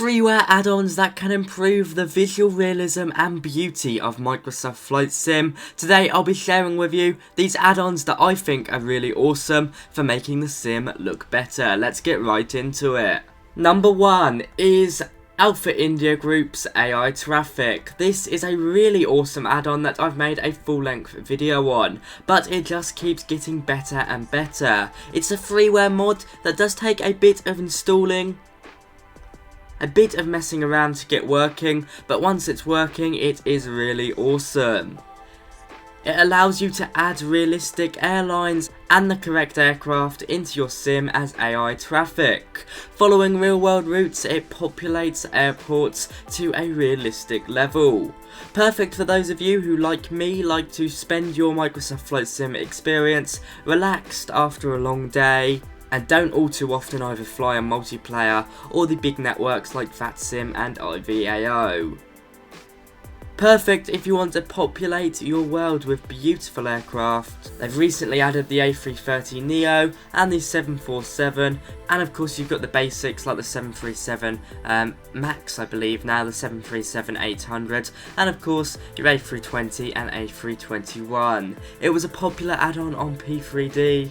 freeware add-ons that can improve the visual realism and beauty of Microsoft Flight Sim. Today I'll be sharing with you these add-ons that I think are really awesome for making the sim look better. Let's get right into it. Number 1 is Alpha India Group's AI Traffic. This is a really awesome add-on that I've made a full-length video on, but it just keeps getting better and better. It's a freeware mod that does take a bit of installing, a bit of messing around to get working, but once it's working, it is really awesome. It allows you to add realistic airlines and the correct aircraft into your sim as AI traffic. Following real world routes, it populates airports to a realistic level. Perfect for those of you who, like me, like to spend your Microsoft Flight Sim experience relaxed after a long day, and don't all too often either fly on multiplayer or the big networks like VATSIM and IVAO. Perfect if you want to populate your world with beautiful aircraft. They've recently added the A330neo and the 747, and of course you've got the basics like the 737 MAX, I believe now, the 737-800, and of course your A320 and A321. It was a popular add-on on P3D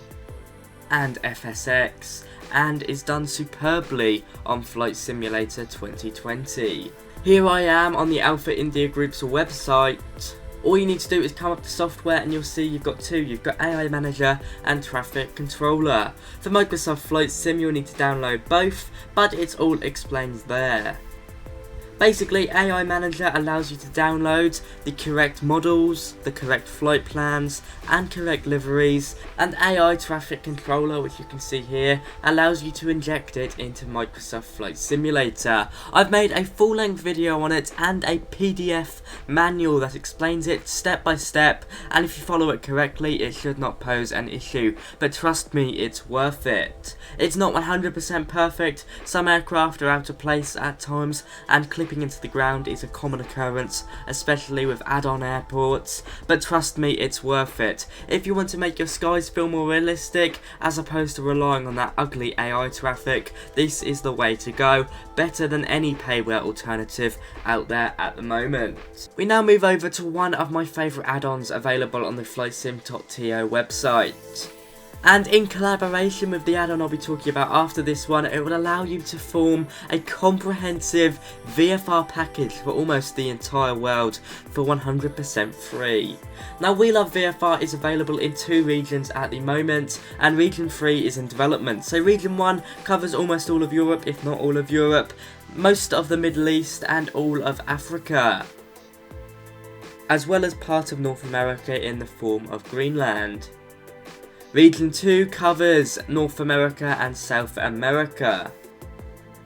and FSX, and is done superbly on Flight Simulator 2020. Here I am on the Alpha India Group's website. All you need to do is come up to software and you'll see you've got two. You've got AI Manager and Traffic Controller. For Microsoft Flight Sim you'll need to download both, but it's all explained there. Basically, AI Manager allows you to download the correct models, the correct flight plans, and correct liveries, and AI Traffic Controller, which you can see here, allows you to inject it into Microsoft Flight Simulator. I've made a full-length video on it and a PDF manual that explains it step by step, and if you follow it correctly, it should not pose an issue, but trust me, it's worth it. It's not 100% perfect, some aircraft are out of place at times, and clipping into the ground is a common occurrence, especially with add-on airports, but trust me, it's worth it. If you want to make your skies feel more realistic, as opposed to relying on that ugly AI traffic, this is the way to go, better than any payware alternative out there at the moment. We now move over to one of my favourite add-ons available on the FlightSim.to website. And in collaboration with the add-on I'll be talking about after this one, it will allow you to form a comprehensive VFR package for almost the entire world for 100% free. Now, WeLoveVFR is available in 2 regions at the moment, and Region 3 is in development. So Region 1 covers almost all of Europe, if not all of Europe, most of the Middle East and all of Africa, as well as part of North America in the form of Greenland. Region 2 covers North America and South America.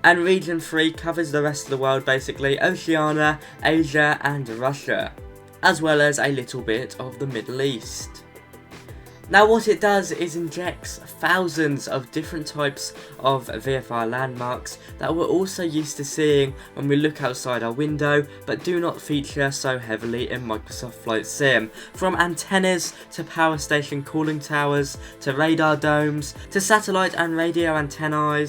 And Region 3 covers the rest of the world, basically Oceania, Asia and Russia, as well as a little bit of the Middle East. Now what it does is injects thousands of different types of VFR landmarks that we're also used to seeing when we look outside our window, but do not feature so heavily in Microsoft Flight Sim. From antennas to power station cooling towers, to radar domes, to satellite and radio antennae,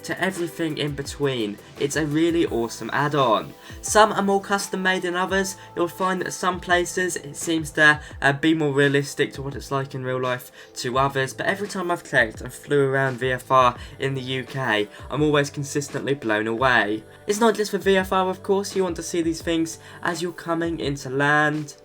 to everything in between. It's a really awesome add-on. Some are more custom made than others. You'll find that some places it seems to be more realistic to what it's like in real life to others, but every time I've checked and flew around VFR in the UK, I'm always consistently blown away. It's not just for VFR, of course. You want to see these things as you're coming into land.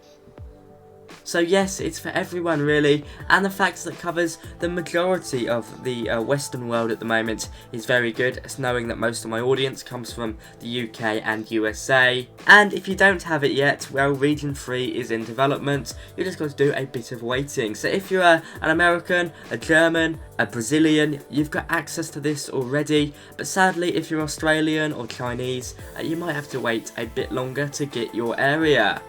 So yes, it's for everyone really, and the fact that it covers the majority of the Western world at the moment is very good, as knowing that most of my audience comes from the UK and USA. And if you don't have it yet, well, Region 3 is in development. You just got to do a bit of waiting. So if you're an American, a German, a Brazilian, you've got access to this already, but sadly if you're Australian or Chinese, you might have to wait a bit longer to get your area.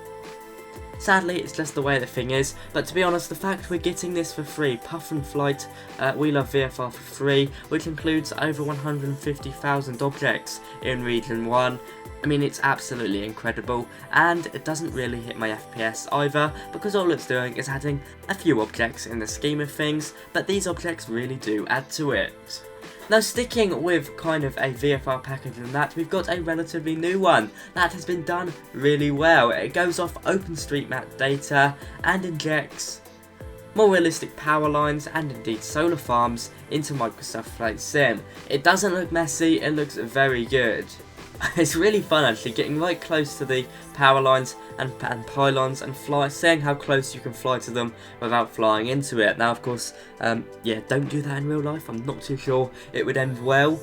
Sadly, it's just the way the thing is, but to be honest, the fact we're getting this for free, Puff and Flight, WeLoveVFR for free, which includes over 150,000 objects in Region 1, I mean, it's absolutely incredible, and it doesn't really hit my FPS either, because all it's doing is adding a few objects in the scheme of things, but these objects really do add to it. Now sticking with kind of a VFR package and that, we've got a relatively new one that has been done really well. It goes off OpenStreetMap data and injects more realistic power lines and indeed solar farms into Microsoft Flight Sim. It doesn't look messy, it looks very good. It's really fun actually, getting right close to the power lines and pylons and seeing how close you can fly to them without flying into it. Now of course, yeah, don't do that in real life. I'm not too sure it would end well.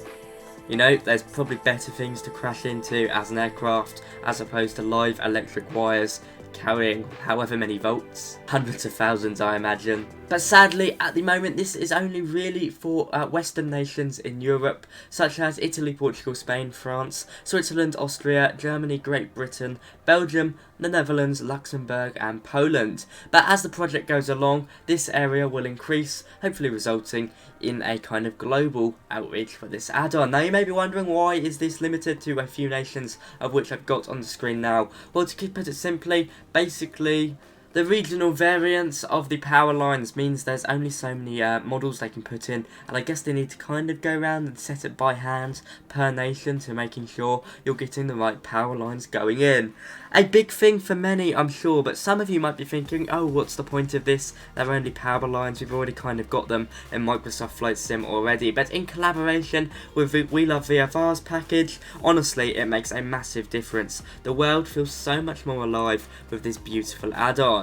You know, there's probably better things to crash into as an aircraft as opposed to live electric wires carrying however many volts, hundreds of thousands I imagine. But sadly at the moment this is only really for Western nations in Europe such as Italy, Portugal, Spain, France, Switzerland, Austria, Germany, Great Britain, Belgium, the Netherlands, Luxembourg and Poland. But as the project goes along, this area will increase, hopefully resulting in a kind of global outreach for this add-on. Now you may be wondering, why is this limited to a few nations, of which I've got on the screen now? Well, to put it simply, basically the regional variance of the power lines means there's only so many models they can put in, and I guess they need to kind of go around and set it by hand per nation to making sure you're getting the right power lines going in. A big thing for many, I'm sure, but some of you might be thinking, oh, what's the point of this? They're only power lines, we've already kind of got them in Microsoft Flight Sim already. But in collaboration with WeLoveVFR's package, honestly, it makes a massive difference. The world feels so much more alive with this beautiful add-on.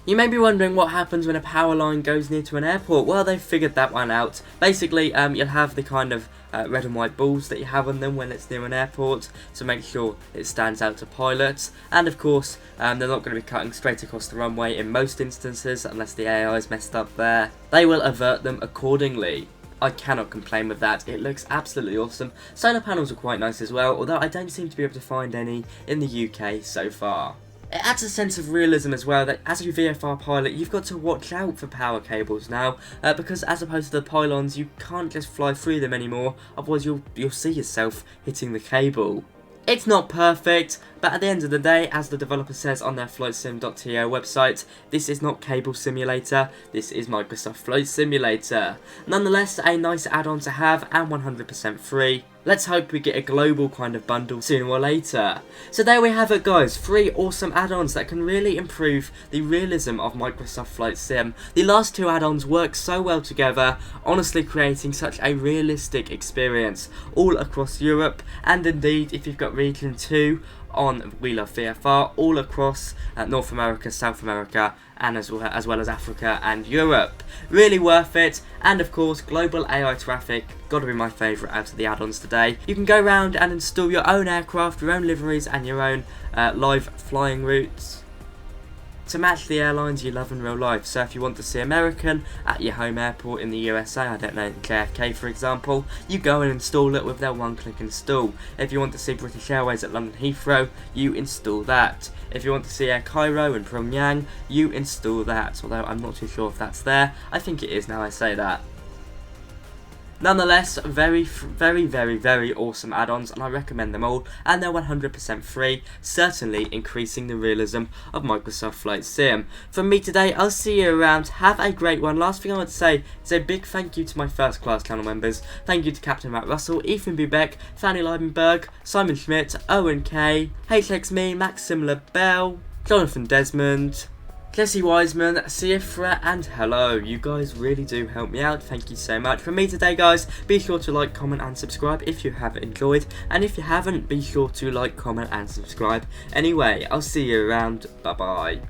You may be wondering what happens when a power line goes near to an airport. Well, they've figured that one out. Basically, you'll have the kind of red and white balls that you have on them when it's near an airport to make sure it stands out to pilots. And of course, they're not going to be cutting straight across the runway in most instances unless the AI is messed up there. They will avert them accordingly. I cannot complain with that, it looks absolutely awesome. Solar panels are quite nice as well, although I don't seem to be able to find any in the UK so far. It adds a sense of realism as well, that as a VFR pilot you've got to watch out for power cables now, because as opposed to the pylons you can't just fly through them anymore, otherwise you'll see yourself hitting the cable. It's not perfect, but at the end of the day, as the developer says on their flightsim.to website, this is not Cable Simulator, this is Microsoft Flight Simulator. Nonetheless, a nice add-on to have and 100% free. Let's hope we get a global kind of bundle sooner or later. So there we have it guys, 3 awesome add-ons that can really improve the realism of Microsoft Flight Sim. The last 2 add-ons work so well together, honestly creating such a realistic experience all across Europe, and indeed if you've got Region 2 on WeLoveVFR all across North America, South America, and as well as Africa and Europe. Really worth it, and of course global AI traffic, gotta be my favourite out of the add-ons today. You can go around and install your own aircraft, your own liveries and your own live flying routes to match the airlines you love in real life. So if you want to see American at your home airport in the USA, I don't know, JFK for example, you go and install it with their one-click install. If you want to see British Airways at London Heathrow, you install that. If you want to see Air Cairo and Pyongyang, you install that, although I'm not too sure if that's there. I think it is now I say that. Nonetheless, very awesome add-ons, and I recommend them all, and they're 100% free, certainly increasing the realism of Microsoft Flight Sim. From me today, I'll see you around, have a great one. Last thing I want to say is a big thank you to my first class channel members. Thank you to Captain Matt Russell, Ethan B. Beck, Fanny Leibenberg, Simon Schmidt, Owen K, HXMe, Max Simler Bell, Jonathan Desmond, Jesse Wiseman, Siafra, and hello. You guys really do help me out. Thank you so much. From me today, guys, be sure to like, comment, and subscribe if you have enjoyed. And if you haven't, be sure to like, comment, and subscribe. Anyway, I'll see you around. Bye-bye.